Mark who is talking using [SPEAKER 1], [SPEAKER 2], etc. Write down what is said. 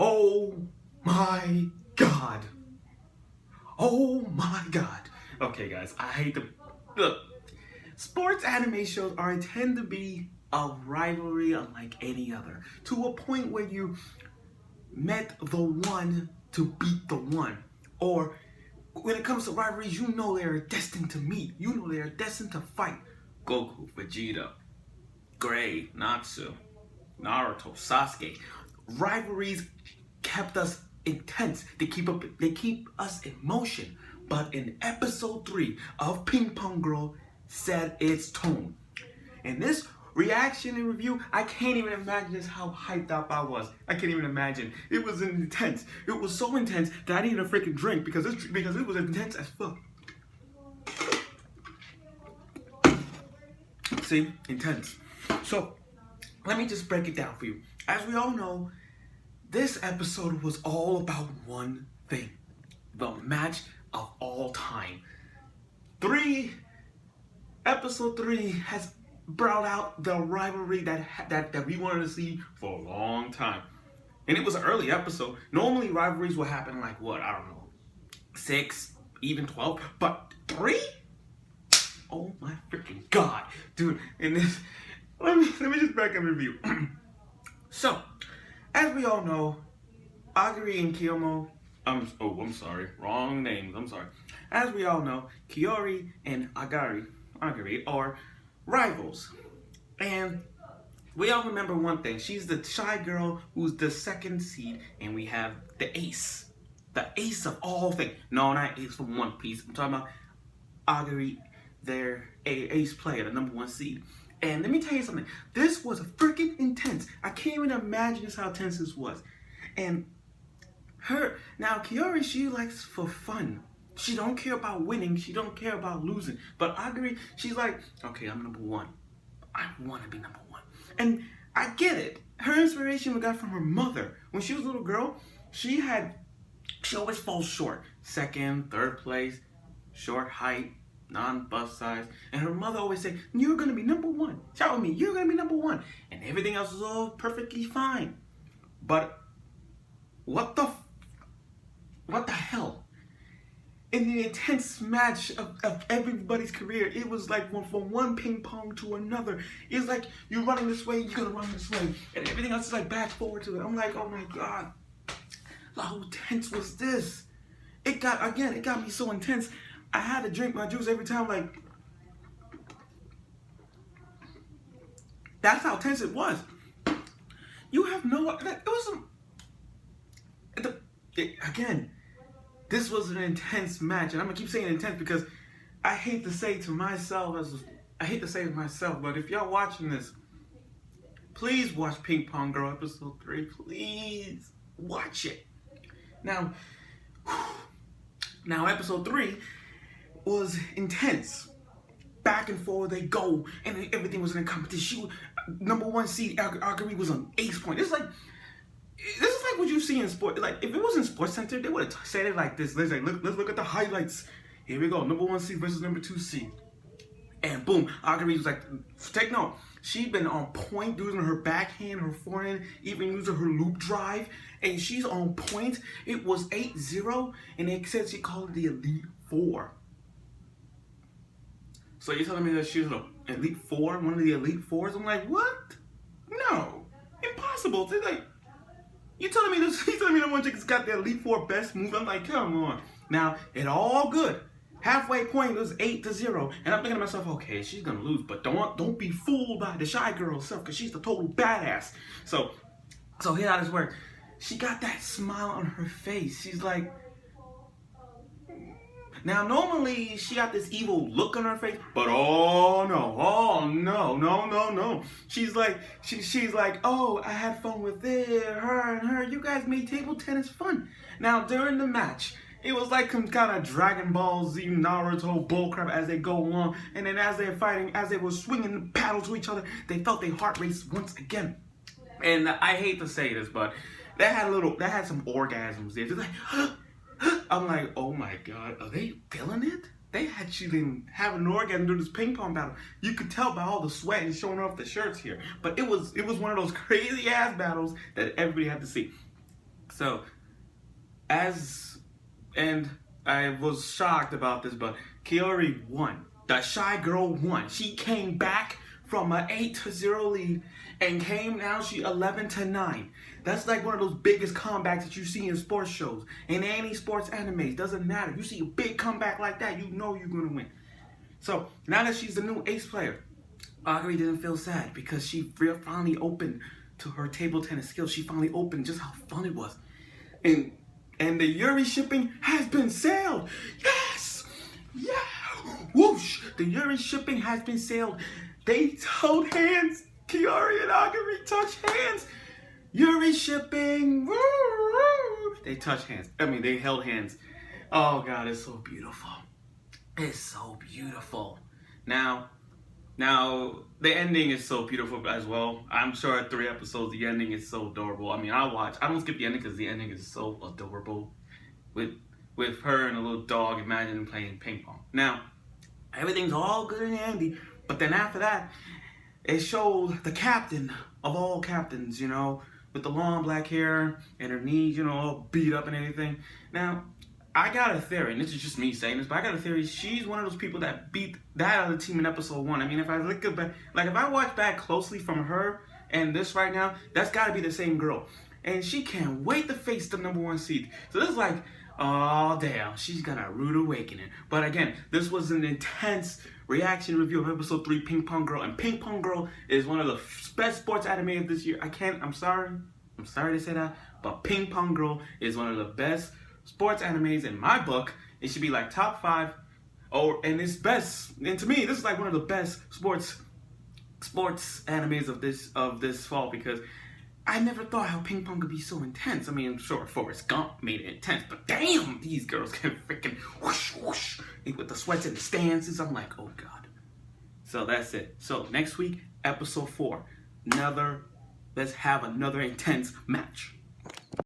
[SPEAKER 1] Oh my god. Oh my god. Okay, guys, I hate to look. Sports anime shows tend to be a rivalry unlike any other, to a point where you met the one to beat the one. Or when it comes to rivalries, you know they are destined to meet. You know they are destined to fight. Goku, Vegeta, Gray, Natsu, Naruto, Sasuke. Rivalries kept us intense. They keep us in motion. But in episode 3 of Ping Pong Girl set its tone. And this reaction and review, I can't even imagine just how hyped up I was. I can't even imagine. It was intense. It was so intense that I needed a freaking drink because it was intense as fuck. See, intense. So, let me just break it down for you. As we all know, this episode was all about one thing. The match of all time. Episode 3 has brought out the rivalry that we wanted to see for a long time. And it was an early episode. Normally rivalries will happen like what? I don't know. 6, even 12. But 3? Oh my freaking god. Dude, and this let me just back up and review. So, as we all know, Agari and Kiyomo I'm sorry, wrong names, I'm sorry. As we all know, Kiori and Agari are rivals. And we all remember one thing. She's the shy girl who's the second seed, and we have the ace. The ace of all things. No, not ace from One Piece. I'm talking about Agari, their ace player, the number 1 seed. And let me tell you something. This was freaking intense. I can't even imagine just how intense this was. And now Kiori, she likes for fun. She don't care about winning. She don't care about losing. But Agari, she's like, okay, I'm number 1. I want to be number 1. And I get it. Her inspiration we got from her mother. When she was a little girl, she always falls short. 2nd, 3rd place, short height, non-bust size. And her mother always say, you're going to be number 1. Shout with me, you're going to be number 1. And everything else is all perfectly fine. But what the hell? In the intense match of everybody's career, it was like from one ping pong to another. It's like you're running this way, you're gonna run this way, and everything else is like back forward to it. I'm like, oh my god, how intense was this? It got me so intense. I had to drink my juice every time. Like, that's how tense it was. You have no. It was some. Again. This was an intense match, and I'm gonna keep saying intense because I hate to say it myself, but if y'all watching this, please watch Ping Pong Girl episode 3. Please watch it. Now episode 3 was intense. Back and forth they go, and everything was in a competition. Number 1 seed Agari was on ace point. This is like what you see in sport. Like, if it was in Sports Center, they would have said it like this. Let's look at the highlights. Here we go. Number 1 seed versus number 2 seed. And boom, Agari was like, take note. She'd been on point using her backhand, her forehand, even using her loop drive. And she's on point. It was 8-0, and they said she called it the Elite 4. So you're telling me that she was an Elite 4, one of the Elite 4s? I'm like, what? No. Impossible. They're like, you telling me the one chick's got the Elite 4 best move? I'm like, come on. Now, it all good. Halfway point was 8-0. And I'm thinking to myself, okay, she's gonna lose, but don't be fooled by the shy girl herself, because she's the total badass. So here how this works. She got that smile on her face. She's like, now normally she got this evil look on her face, but oh no. She's like, oh, I had fun with it, her and her. You guys made table tennis fun. Now during the match, it was like some kind of Dragon Ball Z, Naruto bullcrap as they go along, and then as they're fighting, as they were swinging the paddle to each other, they felt their heart race once again. And I hate to say this, but they had some orgasms there. Just like. I'm like, oh my god, are they feeling it? They actually didn't have an orgasm during this ping pong battle. You could tell by all the sweat and showing off the shirts here. But it was one of those crazy ass battles that everybody had to see. So, and I was shocked about this, but Kiori won. The shy girl won. She came back from an 8-0 lead and came now she 11-9. That's like one of those biggest comebacks that you see in sports shows. In any sports animes, doesn't matter. You see a big comeback like that, you know you're gonna win. So now that she's the new ace player, Aguri didn't feel sad because she finally opened to her table tennis skills. She finally opened just how fun it was. And the Yuri shipping has been sailed. Yes! Yeah! Whoosh! The Yuri shipping has been sailed. They held hands. Kiori and Aguri touch hands. Yuri shipping. Woo, woo. They touched hands. They held hands. Oh God, it's so beautiful. It's so beautiful. Now, the ending is so beautiful as well. I'm sure at 3 episodes, the ending is so adorable. I don't skip the ending because the ending is so adorable. With her and a little dog, imagine playing ping pong. Now, everything's all good and dandy, but then after that, it showed the captain of all captains, with the long black hair and her knees, all beat up and everything. Now, I got a theory, and this is just me saying this, but I got a theory. She's one of those people that beat that other team in episode 1. If I look at back, if I watch back closely from her and this right now, that's got to be the same girl. And she can't wait to face the #1 seed. So this is like, oh damn, she's got a rude awakening. But again, this was an intense reaction review of episode 3, Ping Pong Girl. And Ping Pong Girl is one of the best sports anime of this year. I'm sorry to say that, but Ping Pong Girl is one of the best sports animes in my book. It should be like top 5, and it's best. And to me, this is like one of the best sports animes of this fall, because I never thought how ping pong could be so intense. I'm sure Forrest Gump made it intense, but damn, these girls can freaking whoosh whoosh with the sweats and the stances. I'm like, oh God. So that's it. So next week, episode 4, let's have another intense match.